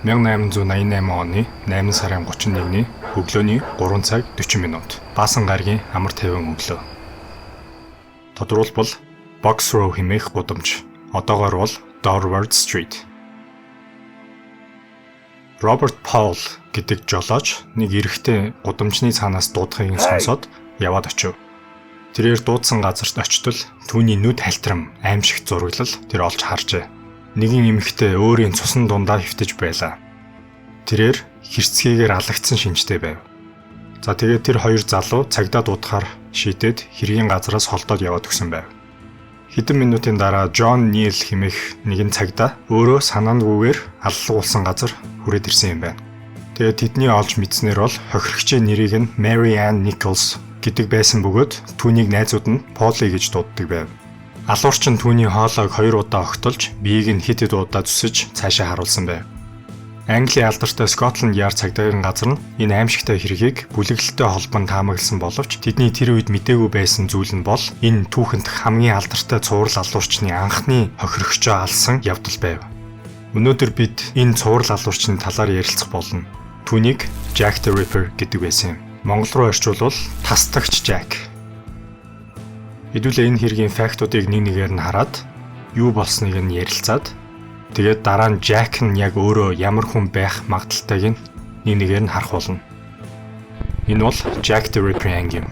1888 оны 8 сарын 31-ний өглөөний 3 цаг 40 минут. Баасан гарагийн амар тайван өглөө. Тодорхойлбол Box Row хэмээх гудамж. Одоогоор бол Dorward Street. Роберт Паул гэдэг жолооч нэг эрэгтэй гудамжны цаанаас дуудахыг сонсоод яваад очив. Тэрээр дуудсан газарт очтол түүний нүд хальтрам аимшигт зураглал тэр олж харжээ. Нэгэн эмэгтэй өөрийн цусан дундаа хөвтөж байлаа. Тэрээр хэрцгийгээр алагдсан шинжтэй байв. За тэгээд тэр хоёр залуу цагдаа дуудахаар шийдээд хэргийн газараас холдоод яваад өгсөн байв. Хэдэн минутын дараа Джон Нил хэмээх нэгэн цагдаа өөрөө санаандгүйгээр аллуулсан газар хүрээд ирсэн юм байна. Тэгээд тэдний олж мэдснээр бол хохирогчийн нэрийг нь Mary Ann Nichols гэдэг байсан бөгөөд түүнийг найзууд нь Полли гэж дууддаг байв. Алуурч нь түүний хоолойг 2 удаа огтолж, биеийг нь хэд удаа зүсэж цаашаа харуулсан байв. Английн алдартай Scotland Yard цагдаагийн газар нь энэ аимшигтай хэргийг бүлэглэлтэй холбон таамагласан боловч тэдний тэр үед мэдээгүй байсан зүйл нь бол энэ түүхэнд хамгийн алдартай цуврал алуурчны анхны хохирогчоо алсан явдал байв. Өнөөдөр бид энэ цуврал алуурчны талаар ярилцах болно. Түүнийг Jack the Ripper гэдэг байсан юм. Монгол руу орчуулвал тасдагч Jack. Хэдүүлээ энэ хэргийн фактуудыг нэг нэгээр нь хараад юу болсныг нь ярилцаад тэгээд дараа нь Jack нь яг өөрөө ямар хүн байх магадaltaйг нь нэг нэгээр нь харах болно. Энэ бол Jack the Ripper анги юм.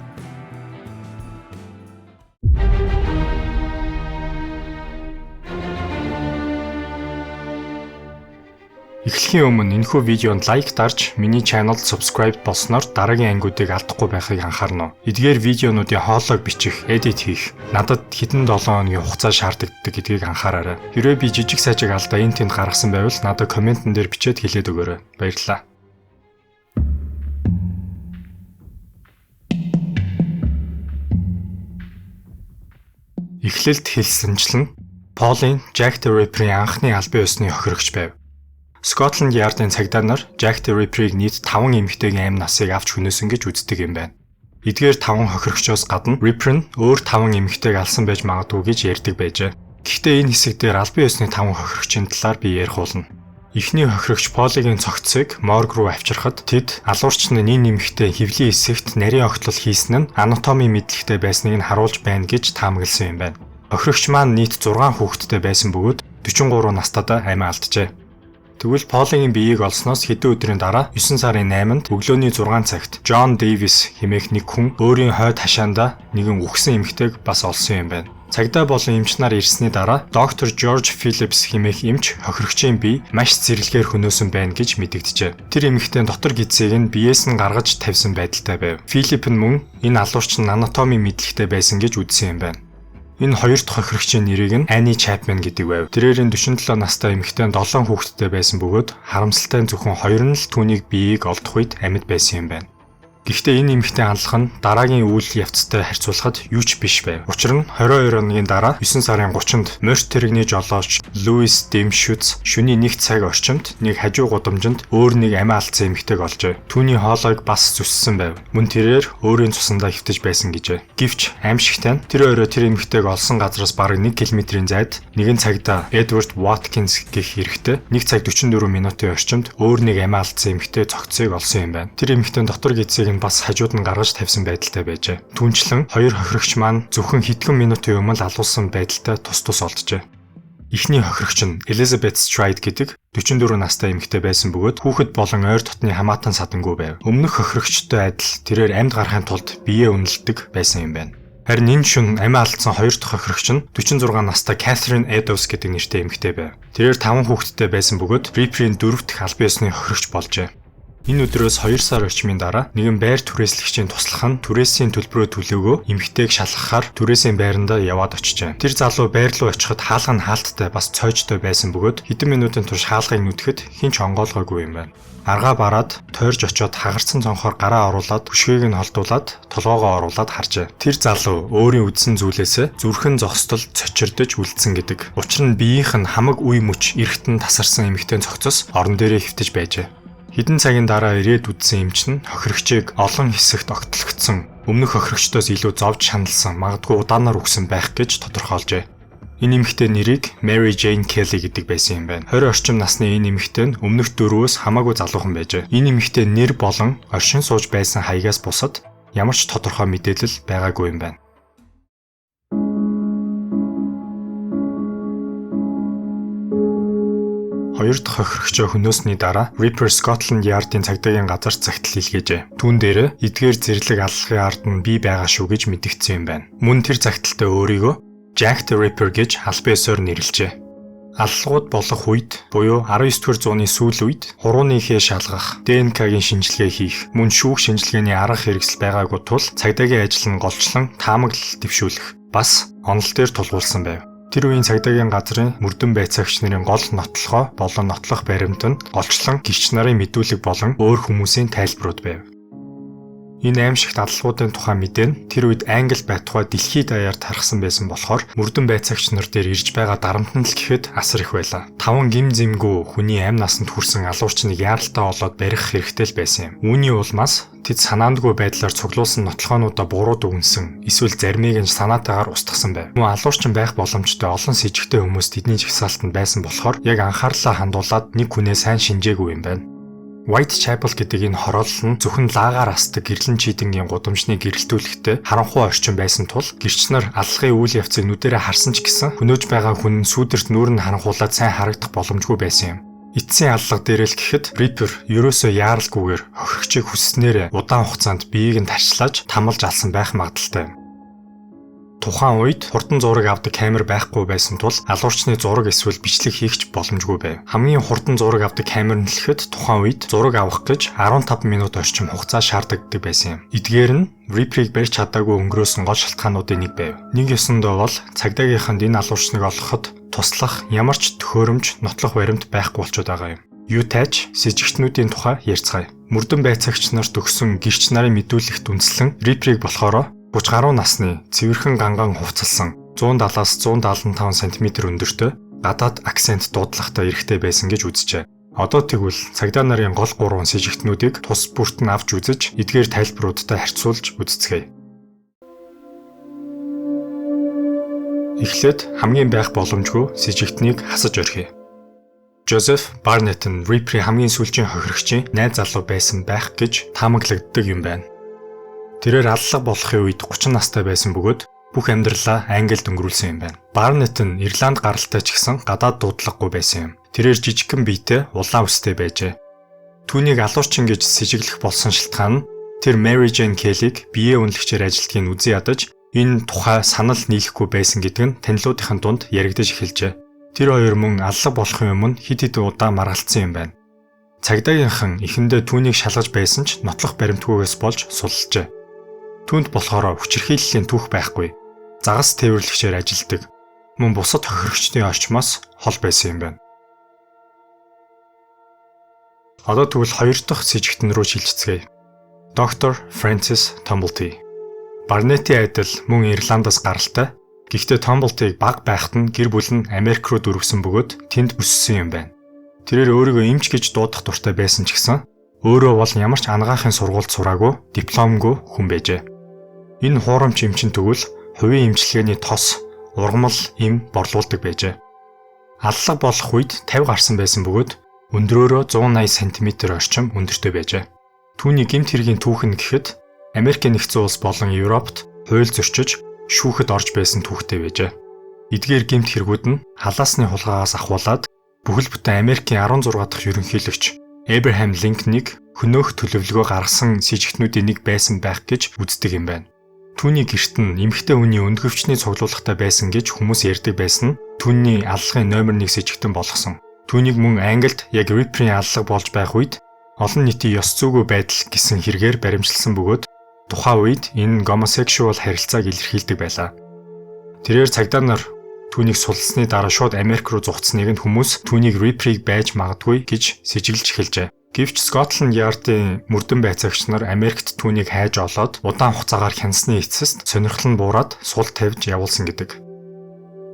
Эхлэхийн өмнө энэхүү видеонд лайк дарж миний channel subscribe болсноор дараагийн ангиудыг алдахгүй байхыг анхаарна. Эдгээр видеонуудын хоолойг бичих, edit хийх надад хэдэн 7 хоногийн хугацаа шаарддаг гэдгийг анхаараарай. Хэрвээ би жижиг сайжиг алдаа энэ тэнд гаргасан байвал надад комментэн дээр бичээд хэлээд өгөөрэй. Баярлалаа. Эхлэлд хэлсэнчлэн Полли Jack the Ripper-ийн анхны албан ёсны хохирогч байв. Scotland Yard-ын цагдаа нар Jack the Ripper-ийг нийт 5 эмэгтэйгийн амь насыг авч хүнөөсөн гэж үздэг юм байна. Эдгээр 5 хохирогчоос гадна Ripper нь өөр 5 эмэгтэйг алсан байж магадгүй гэж ярьдаг байжээ. Гэхдээ энэ хэсэг дээр албан ёсны 5 хохирогчийн талаар би ярих болно. Эхний хохирогч Полигийн цогцыг морг руу авчирхад тэд алуурч нь энэ эмэгтэй хэвлийн хэсэгт нарийн огтлол хийсэн нь анатоми мэдлэгтэй байсныг нь харуулж байна гэж таамагласан юм байна. Хохирогч маань нийт 6 хүүхэдтэй байсан бөгөөд 43 настайдаа амиа алджээ. Тэгвэл Полигийн биеийг олсноос хэдэн өдрийн дараа 9 сарын 8-нд өглөөний 6 цагт John Davis хэмээх нэг хүн өөрийн хойд хашаандаа нэгэн үхсэн эмэгтэйг бас олсон юм байна. Цагдаа болон эмч нар ирсний дараа доктор George Phillips хэмээх эмч хохирогчийн бие маш зэрлэгээр хөнөөсөн байна гэж мэдэгджээ. Тэр эмэгтэй дотор гидсийг нь биеэс нь гаргаж тавьсан байдалтай байв. Philip нь мөн энэ алуурч нь анатоми мэдлэгтэй байсан гэж үзсэн юм байна. Энэ хоёр дахь хохирогчийн нэрийг нь Annie Chapman гэдэг байв. Тэрээр 47 настай эмэгтэй 7 хүүхэдтэй байсан бөгөөд харамсалтай нь зөвхөн 2 нь л түүнийг биеийг олдох үед амьд байсан юм байна. Гэхдээ энэ эмэгтэй хандлага нь дараагийн үйл явцтай харьцуулахад юу ч биш байв. Учир нь 22 оногийн дараа 9 сарын 30-нд Морт тэрэгний жолооч Louis Demschutz шөнийн 1 цаг орчимд нэг хажуу гудамжинд өөр нэг амиа алдсан эмэгтэйг олжээ. Түүний хоолойг бас зүссэн байв. Мөн тэрээр өөрийн цусандаа хөвтөж байсан гэжээ. Гэвч аимшигтай нь тэр өрөө тэр эмэгтэйг олсон газраас бараг 1 км-ийн зайд нэгэн цагдаа Edward Watkins гэх эрэгтэй 1 цаг 44 минутын орчимд өөр нэг амиа алдсан эмэгтэй цогцыг олсон юм байна. Тэр эмэгтэй дотор гидсийг бас хажууд нь гаргаж тавьсан байдалтай байжээ. Түүнчлэн хоёр хохирогч маань зөвхөн хэдхэн минутын өмнө алуулсан байдалтай тус олджээ. Эхний хохирогч нь Elizabeth Stride гэдэг 44 настай эмэгтэй байсан бөгөөд хүүхэд болон ойр дотны хамаатан садангүй байв. Өмнөх хохирогчтой адил тэрээр амьд гарахын тулд биеэ үнэлдэг байсан юм байна. Харин энэ шөнө амиа алдсан хоёр дахь хохирогч нь 46 настай Catherine Eddowes гэдэг нэртэй эмэгтэй байв. Тэрээр 5 хүүхэдтэй байсан бөгөөд Ripper-ийн 4 дахь албан ёсны хохирогч болжээ. Энэ өдрөөс 2 сар орчмын дараа нэгэн байр түрээслэгчийн туслах нь түрээсийн төлбөрөө төлөөгөө эмэгтэйг шалгахаар түрээсийн байрандаа яваад очжээ. Тэр залуу байр руу очиход хаалга нь хаалттай бас цойжтой байсан бөгөөд хэдэн минутын турш хаалгыг нүдэхэд хэн ч онгойлгоогүй юм байна. Аргаа бараад тойрж очиод хагарсан цонхоор гараа оруулаад түшгийг нь холдуулаад толгоогоо оруулаад харжээ. Тэр залуу өөрийн үдсэн зүйлээсээ зүрхэн зогсдол цочирдож үлдсэн гэдэг. Учир нь биеийнх нь хамаг үе мөч эргэтэн тасарсан эмэгтэй цогцос орон дээрээ хөвтөж байжээ. Хэдэн цагийн дараа ирээд үдсэн эмч нь хохирогчийг олон хэсэгт огтлогдсон, өмнөх хохирогчдоос илүү зовж шаналсан, магадгүй удаанаар үхсэн байх гэж тодорхойлжээ. Энэ эмэгтэй нэрийг Mary Jane Kelly гэдэг байсан юм байна. 20 орчим насны энэ эмэгтэй нь өмнөх 4-өөс хамаагүй залуухан байжээ. Энэ эмэгтэй нэр болон оршин сууж байсан хаягаас бусад ямар ч тодорхой мэдээлэл байгаагүй юм байна. Хоёр дахь хохирогчоо хөнөөсний дараа Ripper Scotland Yard-ын цагдаагийн газарт загтал илгээжээ. Түүн дээр эдгээр зэрлэг аллахын ард нь бий байгаа шүү гэж мэдгдсэн юм байна. Мөн тэр загталтаа өөрийгөө Jack the Ripper гэж албан ёсоор нэрлэжээ. Аллагууд болох үед буюу 19-р зууны сүүл үед хурууныхээ шалгах, ДНК-гийн шинжилгээ хийх, мөн шүүх шинжилгээний арга хэрэгсэл байгаагүй тул цагдаагийн ажил нь голчлон таамаглал дэвшүүлэх, бас онол дээр тулгуурсан байв. Тэр үеийн цагдаагийн газрын мөрдөн байцаагч нарын гол нотлохоо болон нотлох баримт нь голчлон гэгч нарын мэдүүлэг болон өөр хүмүүсийн тайлбарууд байв. Энэ аимшигт аллагуудын тухай мэдээ нь тэр үед Англи байтугай дэлхийд даяар тархсан байсан болохоор мөрдөн байцаагч нар дээр ирж байгаа дарамтнд л гэхэд асар их байлаа. 5 гим зэмгүй хүний амь насанд хүрсэн алуурчныг яаралтай олоод барих хэрэгтэй л байсан юм. Үүний улмаас тэд санаандгүй байдлаар цуглуулсан нотлохоонуудаа буруу дүгнсэн, эсвэл заримыг нь санаатаагаар устгасан байв. Мөн алуурчин байх боломжтой олон с ижигтэй хүмүүс тэдний жагсаалтанд байсан болохоор яг анхаарлаа хандуулад нэг хүнээ сайн шинжээгүй юм байна. Whitechapel гэдэг энэ хороолол нь зөвхөн лагаар асдаг гэрлэн чийдэнгийн гудамжны гэрэлтүүлэгтээ харанхуй орчин байсан тул гэрч нар аллагын үйл явцыг нүдэрээ харсан ч гэсэн хөнөөж байгаа хүн сүудэрт нүүр нь харанхуулаад сайн харагдах боломжгүй байсан юм. Эцсийн аллага дээр л гэхэд Ripper ерөөсөө яаралгүйгээр хохирогчийг хүсснээр удаан хугацаанд биеийг нь тарчлааж тамалж алсан байх магадaltaй юм. Тухайн үед хурдан зураг авдаг камер байхгүй байсан тул алуурчны зураг эсвэл бичлэг хийх ч боломжгүй байв. Хамгийн хурдан зураг авдаг камер нь лэхэд тухайн үед зураг авах гэж 15 минут орчим хугацаа шаарддаг байсан юм. Эдгээр нь Ripper-ийг барьж чадаагүй өнгөрөөсөн гол шалтгаануудын нэг байв. Нэг ёсондоо бол цагдаагийнханд энэ алуурчныг олоход туслах ямар ч төхөөрөмж, нотлох баримт байхгүй болчиход байгаа юм. Юутайч с ижигтнүүдийн тухай ярьцгаая. Мөрдөн байцаагч нарт өгсөн гэрч нарын мэдүүлэгт үндэслэн Ripper-ийг болохоор 30 гаруй насны цэвэрхэн ганган хувцалсан 170-аас 175 см өндөртэй гадаад акцент дуудлагатай эрэгтэй байсан гэж үзжээ. Одоо тэгвэл цагдаа нарын гол 3 сэжигтнүүдийг тус бүрт нь авч үзэж эдгээр тайлбаруудтай харьцуулж үзцгээе. Эхлээд хамгийн байх боломжгүй сэжигтнийг хасаж орхиё. Joseph Barnett нь Ripper-ийн хамгийн сүүлийн хохирогчийн найз залуу байсан байх гэж таамаглагддаг юм байна. Тэрээр аллах болохын үед 30 настай байсан бөгөөд бүх амьдралаа Англид өнгөрүүлсэн юм байна. Barnett нь Ирланд гаралтай ч гэсэн гадаад дуудлагагүй байсан юм. Тэрээр жижигхэн биетэй, улаан үстэй байжээ. Түүнийг алуурчин гэж сэжиглэх болсон шалтгаан нь тэр Mary Jane Kelly-г биеэ үнэлэгчээр ажилтгийг үзэн ядаж энэ тухай санал нийлэхгүй байсан гэдэг нь танилуудын дунд яригдаж эхэлжээ. Тэр хоёр мөн аллах болохын өмнө хэд хэдэн удаа маргалцсан юм байна. Цагдаагийнхан эхэндээ түүнийг шалгаж байсан ч нотлох баримтгүйгээс болж суллжээ. Түүнд болохоор хүчирхийллийн түүх байхгүй. Загас тээвэрлэгчээр ажилдаг. Мөн бусад хохирогчдын орчмоос хол байсан юм байна. Одоо тэгвэл хоёр дахь сэжигтэн рүү шилжицгээе. Доктор Francis Tumblety. Barnett-ийн адил мөн Ирландаас гаралтай. Гэхдээ Tumblety-г баг байхад нь гэр бүл нь Америк руу дөрвсөн бөгөөд тэнд өссөн юм байна. Тэрээр өөрийгөө эмч гэж дуудах дуртай байсан ч гэсэн өөрөө бол ямар ч анагаахын сургуульд сураагүй, дипломгүй хүн байжээ. Энэ хуурамч эмчин тэгвэл хувийн эмчилгээний тос, ургамал эм борлуулдаг байжээ. Аллах болох үед 50 гарсан байсан бөгөөд өндрөөрөө 180 см орчим өндөртэй байжээ. Түүний гэмт хэргийн түүх нь гэхэд Америкийн нэгдсэн улс болон Европт хууль зөрчиж шүүхэд орж байсан түүхтэй байжээ. Эдгээр гэмт хэрэгүүд нь халаасны хулгайгаас ахуулаад бүхэл бүтэн Америкийн 16 дахь ерөнхийлөгч Abraham Lincoln-ыг хөнөөх төлөвлөгөө гаргасан сэжигтнүүдийн нэг байсан байх гэж үздэг юм байна. Түүний гэрт нь эмэгтэй хүний өндгөвчний цуглуулгатай байсан гэж хүмүүс ярьдаг байсан нь түүний аллагын номер 1 сэжигтэн болгосон. Түүнийг мөн Англид яг Ripper-ийн аллаг болж байх үед олон нийтийн ёс зүйгүй байдал гэсэн хэрэгээр баримжилсан бөгөөд тухайн үед энэ гомосексуал харилцааг илэрхийлдэг байлаа. Тэрээр цагдаа нар түүнийг сулсны дараа шууд Америк руу зугтсныг нь хүмүүс түүнийг Ripper-ийг байж магадгүй гэж сэжиглэж эхэлжээ. Гэвч Scotland Yard-ийн мөрдөн байцаагч нар Америкт түүнийг хайж олоод удаан хугацаагаар хянасны эцэст сонирхол нь буураад сул тавьж явуулсан гэдэг.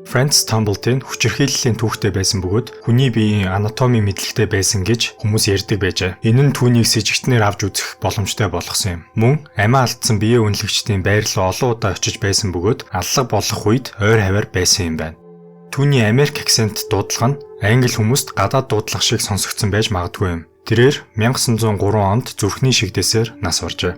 Francis Tumblety хүчирхийллийн түүхтэй байсан бөгөөд хүний биеийн анатоми мэдлэгтэй байсан гэж хүмүүс ярьдаг байжээ. Энэ нь түүнийг сэжигтнээр авч үзэх боломжтой болгосон юм. Мөн амиа алдсан биеэ үнэлэгчдийн байр руу олон удаа очиж байсан бөгөөд аллах болох үед ойр хавар байсан юм байна. Түүний Америк акцент дуудлага нь англи хүмүүст гадаад дуудлага шиг сонсогдсон байж магадгүй юм. Тэрээр 1903 онд зүрхний шигдээсээр нас баржээ.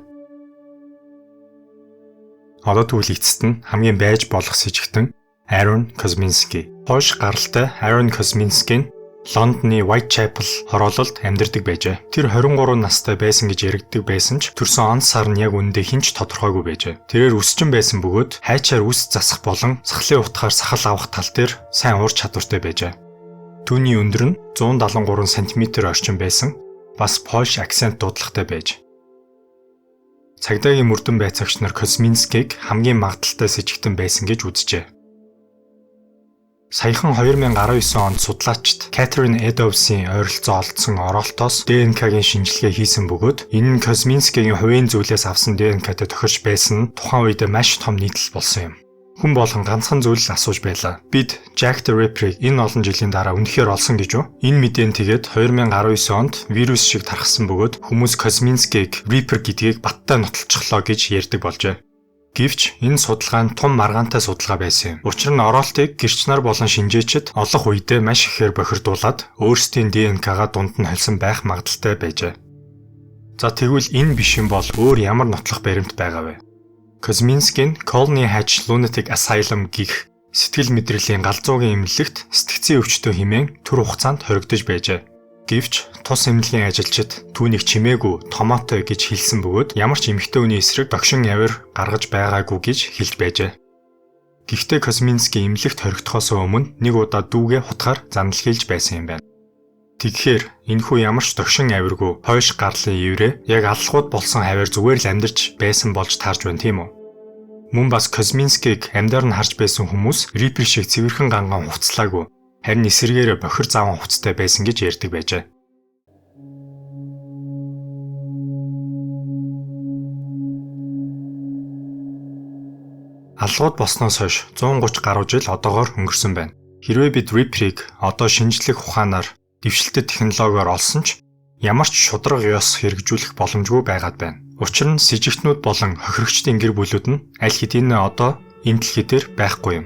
Одоо тэгвэл эцэст нь хамгийн байж болох с жигтэн Aaron Kosminski. Польш гаралтай Aaron Kosminski нь Лондоны Whitechapel хороололд амьдардаг байжээ. Тэр 23 настай байсан гэж яригддаг байсан ч төрсөн он сар нь яг үндэ хинч тодорхойгүй байжээ. Тэрээр өсчин байсан бөгөөд хайчаар үс засах болон сахлын утгаар сахал авах тал дээр сайн ур чадвартай байжээ. Түүний өндөр нь 173 см орчим байсан. Бас Польш акцент дуудлагатай байж. Цагдаагийн мөрдөн байцаагч нар Kosminskig хамгийн магадaltaй с жигтэн байсан гэж үзжээ. Саяхан 2019 онд судлаачид Catherine Eddowes-ийн ойролцоо олдсон оролтоос ДНК-гийн шинжилгээ хийсэн бөгөөд энэ нь Kosminski-гийн хувийн зүйлээс авсан ДНК-тэй тохирч байсан нь тухайн үед маш том нийтлэл болсон юм. Хүн болгон ганцхан зүйл асууж байлаа. Бид Jack the Ripper-ийг энэ олон жилийн дараа үнэхээр олсон гэж үү? Энэ мэдээ нь тэгээд 2019 онд вирус шиг тархсан бөгөөд хүмүүс Kosminski-г Ripper гэдгийг баттай нотолчихлоо гэж ярьдаг болжээ. Гэвч энэ судалгаа нь том маргаантай судалгаа байсан юм. Учир нь оролтыг гэрч нар болон шинжээчид олох үедээ маш ихээр бохирдуулаад өөрсдийн ДНК-га дунд нь холсон байх магадaltaй байжээ. За тэгвэл энэ биш юм бол өөр ямар нотлох баримт байгаа вэ? Kosminski нь Colney Hatch Lunatic Asylum гэх сэтгэл мэдрэлийн галзуугийн эмнэлэгт сэтгцийн өвчтөй хэмээн түр хугацаанд хоригдож байжээ. Гэвч тус эмнэлгийн ажилчид түүнийг чимээгүй томоотой гэж хэлсэн бөгөөд ямар ч эмэгтэй хүний эсрэг догшин авир гаргаж байгаагүй гэж хэлж байжээ. Гэхдээ Kosminski эмнэлэгт хоригдохоос өмнө нэг удаа дүүгээ хутгаар занал хийлж байсан юм байна. Тэгэхээр энэхүү ямар ч догшин авиргүй Польш гарлын еврей яг аллахууд болсон хавар зүгээр л амьдарч байсан болж таарж байна тийм үү? Мөн бас Kosminskig амьдаар нь харж байсан хүмүүс Ripper шиг цэвэрхэн ганган хувцлаагүй. Харин эсэргээр бохир зааван хувцтай байсан гэж ярьдаг байжээ. Алгууд болсноос хойш 130 гаруй жил одоогоор өнгөрсөн байна. Хэрвээ бид Ripper-ийг одоо шинжлэх ухаанаар дэвшилтэт технологиор олсон ч ямар ч шударга ёс хэрэгжүүлэх боломжгүй байгаад байна. Учир нь с жигтнүүд болон хохирогчдын гэр бүлүүд нь аль хэдийн одоо энэ дэлхий дээр байхгүй юм.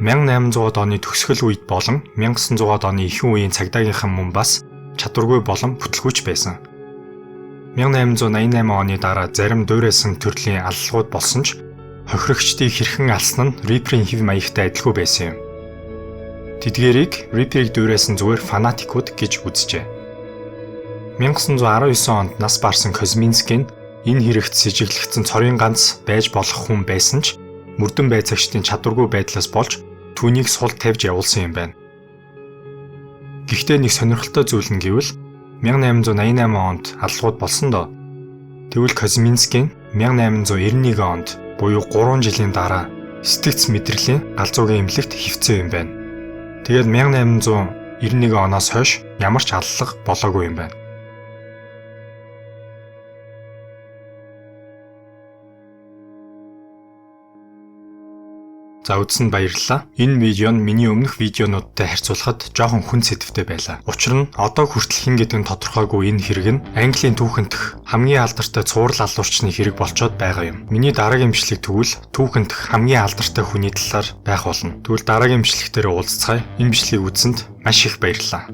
1800-аад оны төгсгөл үед болон 1900-аад оны ихэнх үеийн цагдаагийнхан мөн бас чадваргүй болон бүтлгүүч байсан. 1888 оны дараа зарим дуурайсан төрлийн аллагууд болсон ч хохирогчдыг хэрхэн алсан нь Ripper-ийн хэв маягтай адилгүй байсан юм. Тэдгээрийг Ripper-ийг дуурайсан зүгээр фанатикууд гэж үзжээ. 1919 онд нас барсан Kosminski нь энэ хэрэгт сэжиглэгдсэн цорын ганц байж болох хүн байсан ч мөрдөн байцаагчдын чадваргүй байдлаас болж түүнийг сул тавьж явуулсан юм байна. Гэхдээ нэг сонирхолтой зүйл нь гэвэл 1888 онд аллагууд болсон доо. Тэгвэл Kosminski нь 1891 онд буюу 3 жилийн дараа сэтгц мэдрэлийн галзуугийн эмнэлэгт хэвцээ юм байна. Тэгээд 1891 оноос хойш ямар ч аллах болоогүй юм байна. За үзсэнд баярлалаа. Энэ видео нь миний өмнөх видеонуудтай харьцуулахад жоохон хүн сэдвтэй байлаа. Учир нь одоо хүртэл хэн гэдэг нь тодорхойгүй энэ хэрэг нь Английн түүхэнтх хамгийн алдартай цуврал алуурчны хэрэг болцоод байгаа юм. Миний дараагийн бичлэг тэгвэл түүхэнтх хамгийн алдартай хүний талаар байх болно. Тэгвэл дараагийн бичлэгтээ уулзцгаая. Энэ бичлэгийг үзсэнд маш их баярлалаа.